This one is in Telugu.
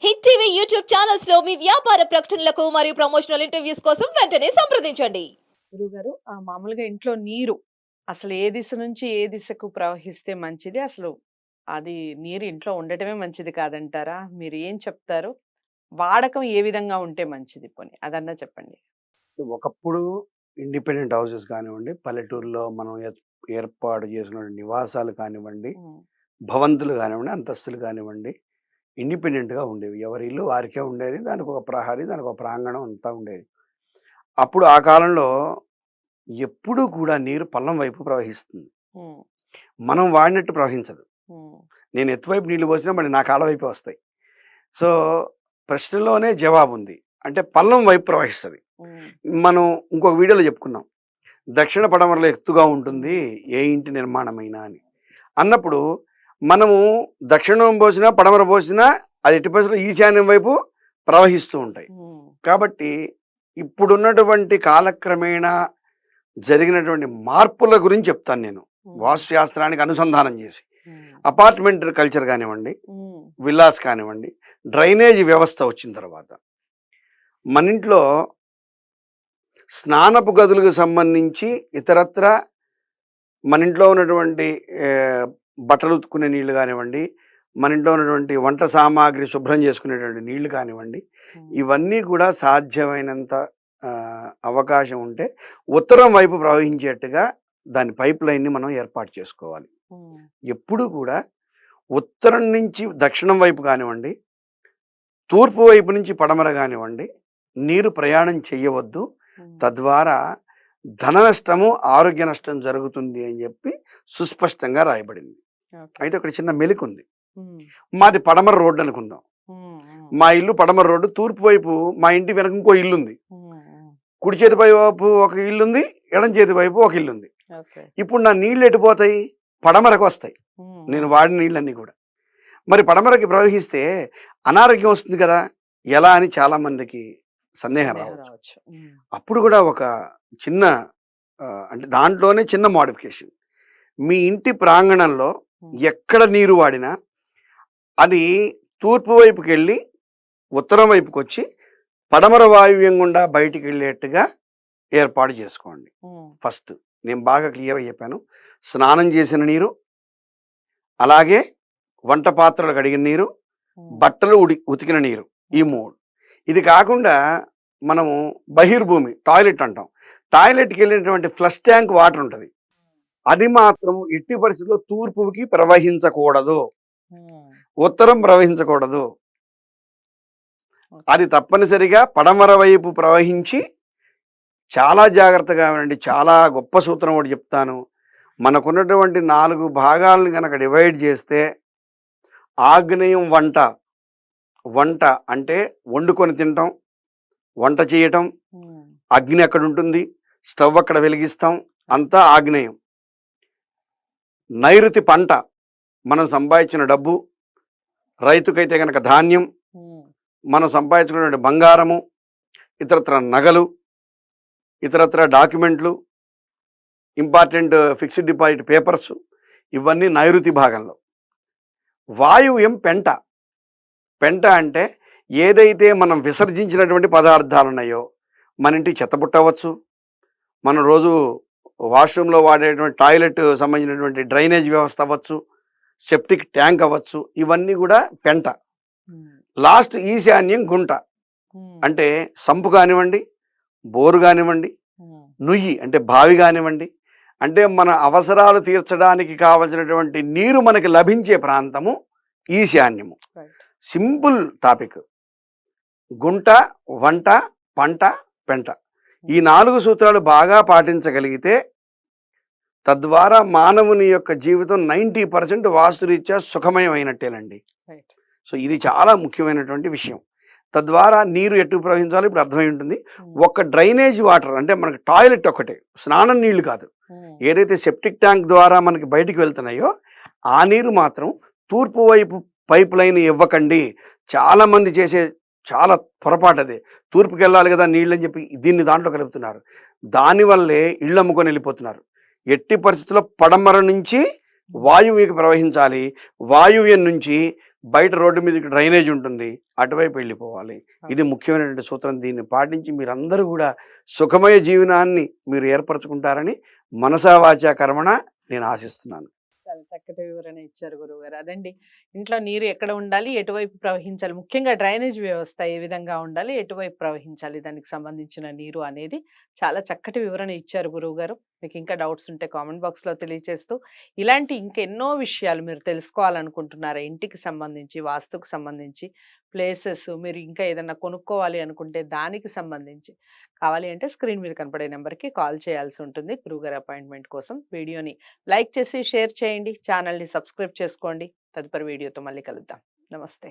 హిట్ టీవీ యూట్యూబ్ ఛానల్స్ లో మీ వ్యాపార ప్రకటనలకు మరియు ప్రమోషనల్ ఇంటర్వ్యూస్ కోసం వెంటనే సంప్రదించండి. గురుగారు మామూలుగా ఇంట్లో నీరు అసలు ఏ దిశ నుంచి ఏ దిశకు ప్రవహిస్తే మంచిది? అసలు అది నీరు ఇంట్లో ఉండటమే మంచిది కాదంటారా? మీరు ఏం చెప్తారు? వాడకం ఏ విధంగా ఉంటే మంచిది పోనీ? అదన్నా చెప్పండి. ఒకప్పుడు ఇండిపెండెంట్ హౌసెస్ కానివ్వండి, పల్లెటూరులో మనం ఏర్పాటు చేసిన నివాసాలు కానివ్వండి, హ్మ్. భవంతులు కానివ్వండి, అంతస్తులు కానివ్వండి, ఇండిపెండెంట్‌గా ఉండేవి. ఎవరి ఇల్లు వారికే ఉండేది. దానికి ఒక ప్రహరీ, దానికి ఒక ప్రాంగణం అంతా ఉండేది. అప్పుడు ఆ కాలంలో ఎప్పుడూ కూడా నీరు పల్లం వైపు ప్రవహిస్తుంది. హ్మ్. మనం వాడినట్టు ప్రవహించదు. హ్మ్. నేను ఎత్తువైపు నీళ్లు పోసినా మళ్ళీ నా కాళ్ళ వైపే వస్తాయి. సో, ప్రశ్నలోనే జవాబుంది. అంటే పల్లం వైపు ప్రవహిస్తది. హ్మ్. మనం ఇంకొక వీడియోలో చెప్పుకున్నాం. దక్షిణ పడమరలో ఎత్తుగా ఉంటుంది ఏ ఇంటి నిర్మాణమైనా అని. అన్నప్పుడు మనము దక్షిణం పోసినా, పడమర పోసినా అది ఎట్టి పరిస్థితుల్లో ఈశాన్యం వైపు ప్రవహిస్తూ ఉంటాయి. హ్మ్. కాబట్టి ఇప్పుడున్నటువంటి కాలక్రమేణా జరిగినటువంటి మార్పుల గురించి చెప్తాను నేను. వాస్తుశాస్త్రానికి అనుసంధానం చేసి. హ్మ్. అపార్ట్మెంట్ కల్చర్ కానివ్వండి, హ్మ్. విల్లాస్ కానివ్వండి, డ్రైనేజ్ వ్యవస్థ వచ్చిన తర్వాత మన ఇంట్లో స్నానపు గదులకు సంబంధించి ఇతరత్రా మన ఇంట్లో ఉన్నటువంటి బట్టలు ఉతుక్కునే నీళ్లు కానివ్వండి, మన ఇంట్లో ఉన్నటువంటి వంట సామాగ్రి శుభ్రం చేసుకునేటువంటి నీళ్లు కానివ్వండి, ఇవన్నీ కూడా సాధ్యమైనంత అవకాశం ఉంటే ఉత్తరం వైపు ప్రవహించేట్టుగా దాని పైప్ లైన్ని మనం ఏర్పాటు చేసుకోవాలి. ఎప్పుడు కూడా ఉత్తరం నుంచి దక్షిణం వైపు కానివ్వండి, తూర్పు వైపు నుంచి పడమర కానివ్వండి, నీరు ప్రయాణం చేయవద్దు. తద్వారా ధన నష్టము, ఆరోగ్య నష్టం జరుగుతుంది అని చెప్పి సుస్పష్టంగా రాయబడింది. అయితే ఒక చిన్న మెలిక ఉంది. మాది పడమర రోడ్డు అనుకుందాం. మా ఇల్లు పడమర రోడ్డు, తూర్పు వైపు మా ఇంటి వెనక ఇంకో ఇల్లుంది. కుడి చేతి వైపు ఒక ఇల్లుంది, ఎడం చేతి వైపు ఒక ఇల్లుంది. ఇప్పుడు నా నీళ్ళు ఎటుపోతాయి? పడమరకు వస్తాయి. నేను వాడిన నీళ్ళన్నీ కూడా. మరి పడమరకి ప్రవహిస్తే అనారోగ్యం వస్తుంది కదా, ఎలా అని చాలా మందికి సందేహం రావచ్చు. అప్పుడు కూడా ఒక చిన్న అంటే దాంట్లోనే చిన్న మోడిఫికేషన్. మీ ఇంటి ప్రాంగణంలో ఎక్కడ నీరు వాడినా అది తూర్పు వైపుకి వెళ్ళి ఉత్తరం వైపుకి వచ్చి పడమర వాయువ్యం గుండా బయటికి వెళ్ళేట్టుగా ఏర్పాటు చేసుకోండి. ఫస్ట్ నేను బాగా క్లియర్గా చెప్పాను. స్నానం చేసిన నీరు, అలాగే వంట పాత్రలు కడిగిన నీరు, బట్టలు ఉతికిన నీరు, ఈ మూడు. ఇది కాకుండా మనము బహిర్భూమి టాయిలెట్ అంటాం. టాయిలెట్కి వెళ్ళినటువంటి ఫ్లష్ ట్యాంక్ వాటర్ ఉంటుంది. అది మాత్రం ఎట్టి పరిస్థితుల్లో తూర్పుకి ప్రవహించకూడదు, ఉత్తరం ప్రవహించకూడదు. అది తప్పనిసరిగా పడమర వైపు ప్రవహించి చాలా జాగ్రత్తగా ఉండండి. చాలా గొప్ప సూత్రం ఒకటి చెప్తాను. మనకున్నటువంటి 4 భాగాలను కనుక డివైడ్ చేస్తే ఆగ్నేయం వంట, వంట అంటే వండుకొని తినటం, వంట చేయటం, అగ్ని అక్కడ ఉంటుంది, స్టవ్ అక్కడ వెలిగిస్తాం, అంతా ఆగ్నేయం. నైరుతి పంట, మనం సంపాదించిన డబ్బు, రైతుకైతే కనుక ధాన్యం, మనం సంపాదించుకున్నటువంటి బంగారము, ఇతరత్ర నగలు, ఇతరత్ర డాక్యుమెంట్లు, ఇంపార్టెంట్ ఫిక్స్డ్ డిపాజిట్ పేపర్స్, ఇవన్నీ నైరుతి భాగంలో. వాయువ్యం పెంట. పెంట అంటే ఏదైతే మనం విసర్జించినటువంటి పదార్థాలు ఉన్నాయో, మన ఇంటికి చెత్తబుట్ట అవ్వచ్చు, మనం రోజు వాష్రూమ్లో వాడేటువంటి టాయిలెట్ సంబంధించినటువంటి డ్రైనేజ్ వ్యవస్థ అవ్వచ్చు, సెప్టిక్ ట్యాంక్ అవ్వచ్చు, ఇవన్నీ కూడా పెంట. లాస్ట్ ఈశాన్యం గుంట. అంటే సంపు కానివ్వండి, బోరు కానివ్వండి, నుయ్యి అంటే బావి కానివ్వండి, అంటే మన అవసరాలు తీర్చడానికి కావలసినటువంటి నీరు మనకి లభించే ప్రాంతము ఈశాన్యము. Simple topic. గుంట, వంట, పంట, పెంట, ఈ 4 సూత్రాలు బాగా పాటించగలిగితే తద్వారా మానవుని యొక్క జీవితం 90% వాస్తురీత్యా సుఖమయం అయినట్టేనండి. సో ఇది చాలా ముఖ్యమైనటువంటి విషయం. తద్వారా నీరు ఎటు ప్రవహించాలో ఇప్పుడు అర్థమై ఉంటుంది. ఒక డ్రైనేజ్ వాటర్ అంటే మనకి టాయిలెట్ ఒకటే, స్నానం నీళ్లు కాదు. ఏదైతే సెప్టిక్ ట్యాంక్ ద్వారా మనకి బయటికి వెళ్తున్నాయో ఆ నీరు మాత్రం తూర్పు వైపు పైప్ లైన్ ఇవ్వకండి. చాలా మంది చేసే చాలా పొరపాటు అదే. తూర్పుకి వెళ్ళాలి కదా నీళ్ళు అని చెప్పి దీన్ని దాంట్లో కలుపుతున్నారు. దానివల్లే ఇళ్ళు అమ్ముకొని వెళ్ళిపోతున్నారు. ఎట్టి పరిస్థితుల్లో పడమర నుంచి వాయువ్యకి ప్రవహించాలి, వాయువ్యం నుంచి బయట రోడ్డు మీదకి డ్రైనేజ్ ఉంటుంది, అటువైపు వెళ్ళిపోవాలి. ఇది ముఖ్యమైనటువంటి సూత్రం. దీన్ని పాటించి మీరందరూ కూడా సుఖమయ జీవనాన్ని మీరు ఏర్పరచుకుంటారని మనసా వాచా కర్మణ నేను ఆశిస్తున్నాను. చాలా చక్కటి వివరణ ఇచ్చారు గురువుగారు. అదండి, ఇంట్లో నీరు ఎక్కడ ఉండాలి, ఎటువైపు ప్రవహించాలి, ముఖ్యంగా డ్రైనేజ్ వ్యవస్థ ఏ విధంగా ఉండాలి, ఎటువైపు ప్రవహించాలి, దానికి సంబంధించిన నీరు అనేది చాలా చక్కటి వివరణ ఇచ్చారు గురువుగారు. మీకు ఇంకా డౌట్స్ ఉంటే కామెంట్ బాక్స్లో తెలియజేస్తూ, ఇలాంటి ఇంకెన్నో విషయాలు మీరు తెలుసుకోవాలనుకుంటున్నారా, ఇంటికి సంబంధించి, వాస్తుకు సంబంధించి, ప్లేసెస్ మీరు ఇంకా ఏదైనా కొనుక్కోవాలి అనుకుంటే దానికి సంబంధించి కావాలి అంటే స్క్రీన్ మీద కనపడే నెంబర్కి కాల్ చేయాల్సి ఉంటుంది గురువుగారి అపాయింట్మెంట్ కోసం. వీడియోని లైక్ చేసి షేర్ చేయండి, ఛానల్ని సబ్స్క్రైబ్ చేసుకోండి. తదుపరి వీడియోతో మళ్ళీ కలుద్దాం. నమస్తే.